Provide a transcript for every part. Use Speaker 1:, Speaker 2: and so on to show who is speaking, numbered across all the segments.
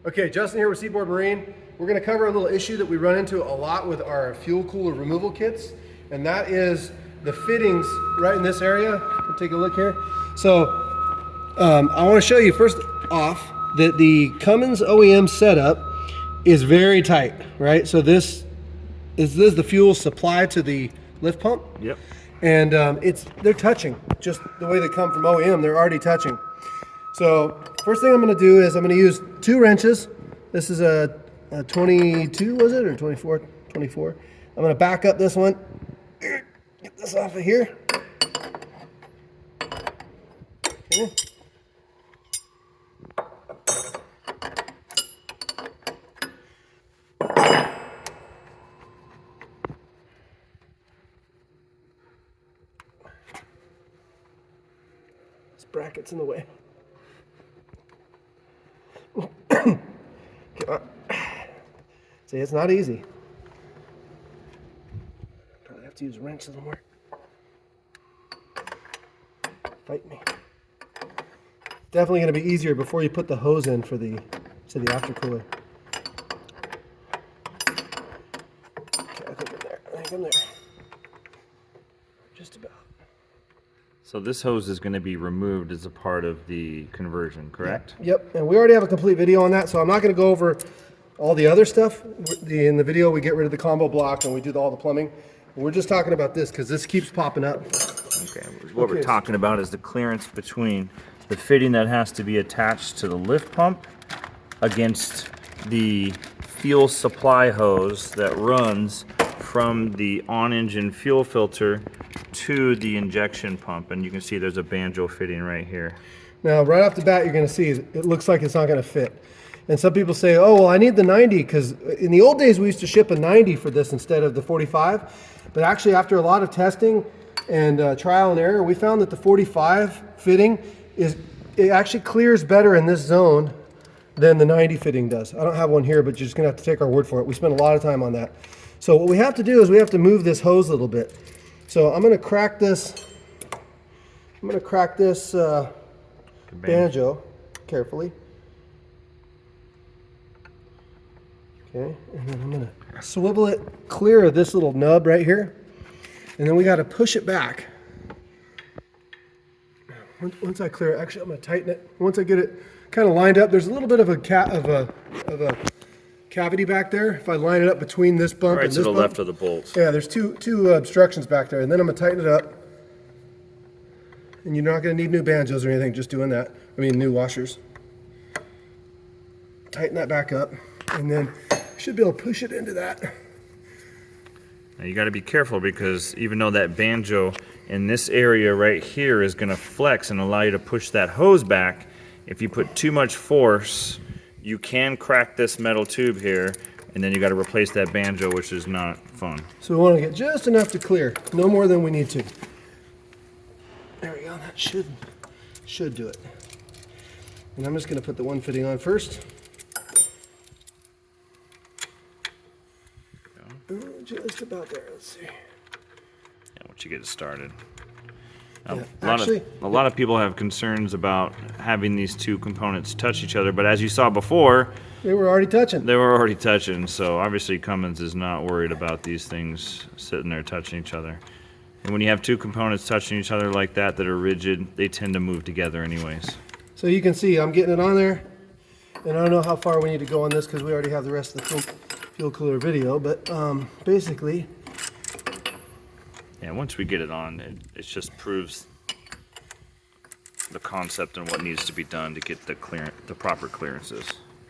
Speaker 1: Okay, Justin here with Seaboard Marine. We're going to cover a little issue that we run into a lot with our fuel cooler removal kits, and that is the fittings right in this area. We'll take a look here. So I want to show you first off that the Cummins OEM setup is very tight, right? So this is the fuel supply to the lift pump.
Speaker 2: Yep.
Speaker 1: And they're touching, just the way they come from OEM, they're already touching. So first thing I'm going to do is I'm going to use 2 wrenches. This is a 22, was it, or 24? 24. I'm going to back up this one. Get this off of here. Okay. This bracket's in the way. See, it's not easy. Probably have to use a wrench a little more. Fight me. Definitely going to be easier before you put the hose in for the aftercooler. Okay, I think I'm there. Just about.
Speaker 2: So this hose is going to be removed as a part of the conversion, correct?
Speaker 1: Yep, and we already have a complete video on that, so I'm not going to go over all the other stuff. In the video, we get rid of the combo block and we do all the plumbing. We're just talking about this because this keeps popping up.
Speaker 2: Okay. What we're talking about is the clearance between the fitting that has to be attached to the lift pump against the fuel supply hose that runs from the on-engine fuel filter to the injection pump. And you can see there's a banjo fitting right here.
Speaker 1: Now, right off the bat, you're going to see it looks like it's not going to fit. And some people say, oh, well, I need the 90, because in the old days, we used to ship a 90 for this instead of the 45. But actually, after a lot of testing and trial and error, we found that the 45 fitting it actually clears better in this zone than the 90 fitting does. I don't have one here, but you're just going to have to take our word for it. We spent a lot of time on that. So what we have to do is we have to move this hose a little bit. So I'm going to crack this. I'm going to crack this banjo carefully. Okay, and then I'm going to swivel it clear of this little nub right here. And then we got to push it back. Once I clear it, actually I'm going to tighten it. Once I get it kind of lined up, there's a little bit of a cavity back there. If I line it up between this bump
Speaker 2: Right
Speaker 1: and
Speaker 2: to
Speaker 1: this
Speaker 2: the
Speaker 1: bump,
Speaker 2: left of the bolts.
Speaker 1: yeah, there's two obstructions back there. And then I'm going to tighten it up. And you're not going to need new banjos or anything, just doing that. I mean, new washers. Tighten that back up. And then you should be able to push it into that.
Speaker 2: Now you got to be careful because even though that banjo in this area right here is going to flex and allow you to push that hose back, if you put too much force, you can crack this metal tube here, and then you got to replace that banjo, which is not fun.
Speaker 1: So we want to get just enough to clear, no more than we need to. There we go, that should do it. And I'm just going to put the one fitting on first. Just about there, let's see.
Speaker 2: Yeah, once you get it started.
Speaker 1: Yeah,
Speaker 2: A lot of people have concerns about having these two components touch each other, but as you saw before,
Speaker 1: They were already touching.
Speaker 2: they were already touching, so obviously Cummins is not worried about these things sitting there touching each other. And when you have two components touching each other like that are rigid, they tend to move together anyways.
Speaker 1: So you can see I'm getting it on there. And I don't know how far we need to go on this because we already have the rest of the fuel cooler video, but basically.
Speaker 2: Yeah, once we get it on, it just proves the concept and what needs to be done to get the proper clearances.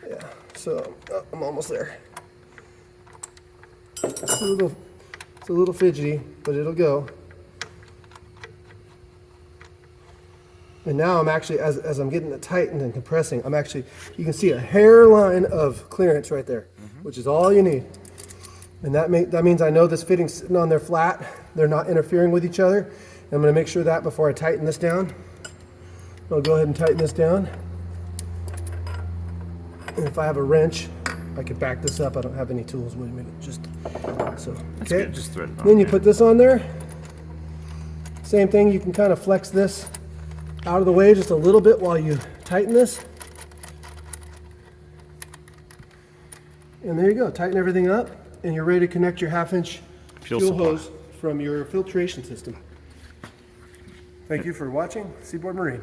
Speaker 1: Yeah, so I'm almost there. It's a little fidgety, but it'll go. And now I'm actually, as I'm getting it tightened and compressing, you can see a hairline of clearance right there, which is all you need. And that means I know this fitting's sitting on there flat. They're not interfering with each other. And I'm going to make sure that before I tighten this down. I'll go ahead and tighten this down. And if I have a wrench, I can back this up. I don't have any tools with me. Just so.
Speaker 2: That's
Speaker 1: Okay.
Speaker 2: good, just thread it on.
Speaker 1: Then you put this on there. Same thing. You can kind of flex this out of the way just a little bit while you tighten this. And there you go. Tighten everything up, and you're ready to connect your half-inch
Speaker 2: Fuel
Speaker 1: fuel
Speaker 2: supply.
Speaker 1: hose from your filtration system. Thank you for watching Seaboard Marine.